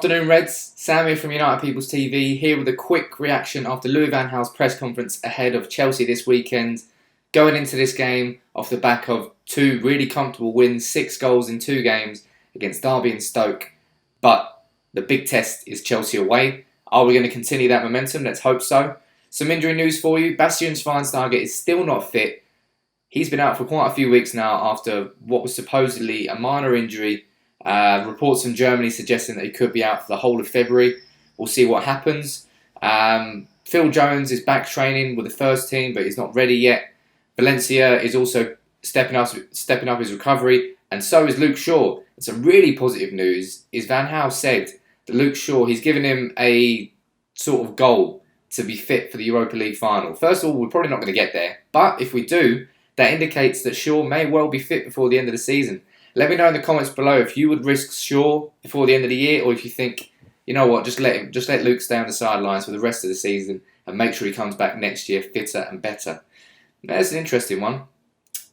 Afternoon Reds, Sam here from United People's TV, here with a quick reaction after Louis van Gaal's press conference ahead of Chelsea this weekend. Going into this game off the back of two really comfortable wins, 6 goals in 2 games against Derby and Stoke. But the big test is Chelsea away. Are we going to continue that momentum? Let's hope so. Some injury news for you. Bastian Schweinsteiger is still not fit. He's been out for quite a few weeks now after what was supposedly a minor injury. Reports from Germany suggesting that he could be out for the whole of February. We'll see what happens. Phil Jones is back training with the first team, but he's not ready yet. Valencia is also stepping up his recovery, and so is Luke Shaw. And some really positive news is Van Gaal said that Luke Shaw, he's given him a sort of goal to be fit for the Europa League final. First of all, we're probably not going to get there, but if we do, that indicates that Shaw may well be fit before the end of the season. Let me know in the comments below if you would risk Shaw before the end of the year, or if you think, you know what, just let Luke stay on the sidelines for the rest of the season and make sure he comes back next year fitter and better. That's an interesting one.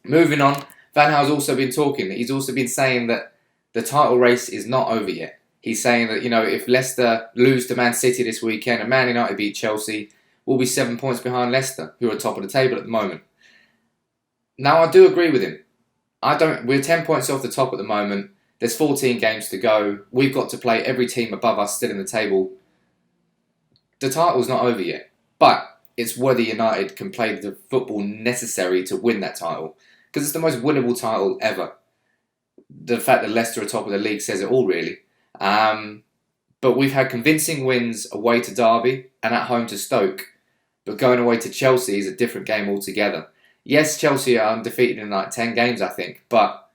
Moving on, Van Gaal's also been talking. He's also been saying that the title race is not over yet. He's saying that, if Leicester lose to Man City this weekend and Man United beat Chelsea, we'll be 7 points behind Leicester, who are top of the table at the moment. Now, I do agree with him. We're 10 points off the top at the moment. There's 14 games to go. We've got to play every team above us still in the table. The title's not over yet. But it's whether United can play the football necessary to win that title. Because it's the most winnable title ever. The fact that Leicester are top of the league says it all, really. But we've had convincing wins away to Derby and at home to Stoke. But going away to Chelsea is a different game altogether. Yes, Chelsea are undefeated in 10 games, I think. But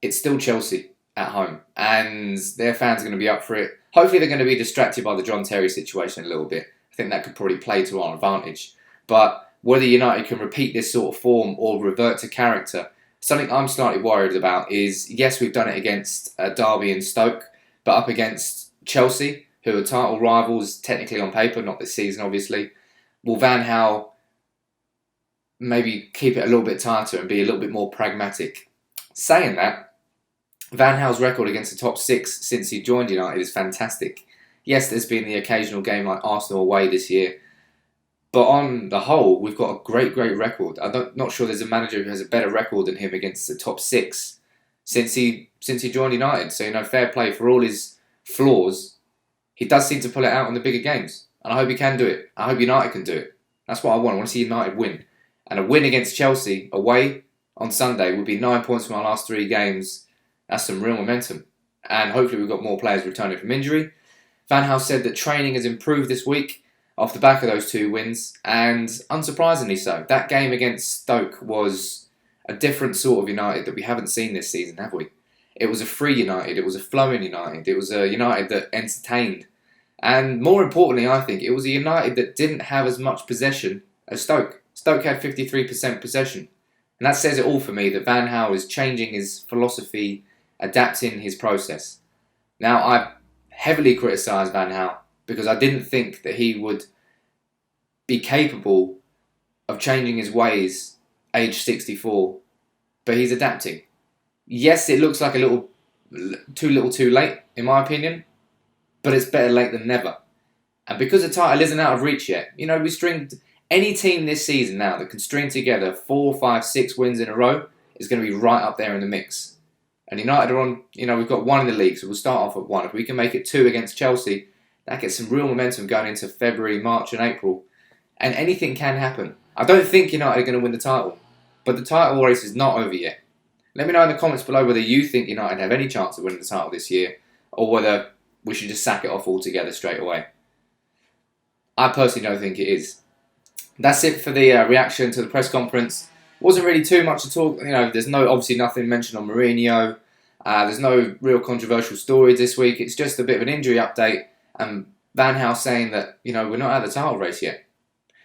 it's still Chelsea at home. And their fans are going to be up for it. Hopefully they're going to be distracted by the John Terry situation a little bit. I think that could probably play to our advantage. But whether United can repeat this sort of form or revert to character, something I'm slightly worried about is, yes, we've done it against Derby and Stoke, but up against Chelsea, who are title rivals technically on paper, not this season obviously. Will Van Gaal maybe keep it a little bit tighter and be a little bit more pragmatic? Saying that, Van Gaal's record against the top 6 since he joined United is fantastic. Yes, there's been the occasional game like Arsenal away this year, but on the whole, we've got a great record. I'm not sure there's a manager who has a better record than him against the top 6 since he joined United. So, fair play for all his flaws. He does seem to pull it out in the bigger games, and I hope he can do it. I hope United can do it. That's what I want. I want to see United win. And a win against Chelsea away on Sunday would be 9 points from our last 3 games. That's some real momentum. And hopefully we've got more players returning from injury. Van Gaal said that training has improved this week off the back of those 2 wins. And unsurprisingly so. That game against Stoke was a different sort of United that we haven't seen this season, have we? It was a free United. It was a flowing United. It was a United that entertained. And more importantly, I think, it was a United that didn't have as much possession as Stoke. Stoke had 53% possession. And that says it all for me, that Van Gaal is changing his philosophy, adapting his process. Now, I heavily criticised Van Gaal because I didn't think that he would be capable of changing his ways age 64. But he's adapting. Yes, it looks like a little too late, in my opinion. But it's better late than never. And because the title isn't out of reach yet, we stringed... Any team this season now that can string together 4, 5, 6 wins in a row is going to be right up there in the mix. And United are on, we've got 1 in the league, so we'll start off at 1. If we can make it 2 against Chelsea, that gets some real momentum going into February, March and April. And anything can happen. I don't think United are going to win the title, but the title race is not over yet. Let me know in the comments below whether you think United have any chance of winning the title this year, or whether we should just sack it off altogether straight away. I personally don't think it is. That's it for the reaction to the press conference. Wasn't really too much to talk. There's obviously nothing mentioned on Mourinho. There's no real controversial stories this week. It's just a bit of an injury update. And Van Gaal saying that, we're not out of the title race yet.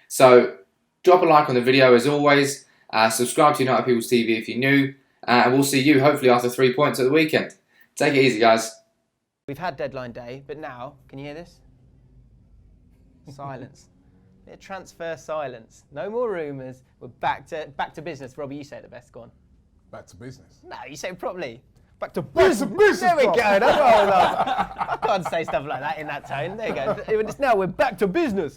So, drop a like on the video as always. Subscribe to United People's TV if you're new. And we'll see you hopefully after 3 points at the weekend. Take it easy, guys. We've had deadline day, but now, can you hear this? Silence. Transfer silence. No more rumours. We're back to business. Robbie, you say it the best. Go on. Back to business. No, you say it properly. Back to business. There we go. That's what I love. can't say stuff like that in that tone. There you go. Now we're back to business.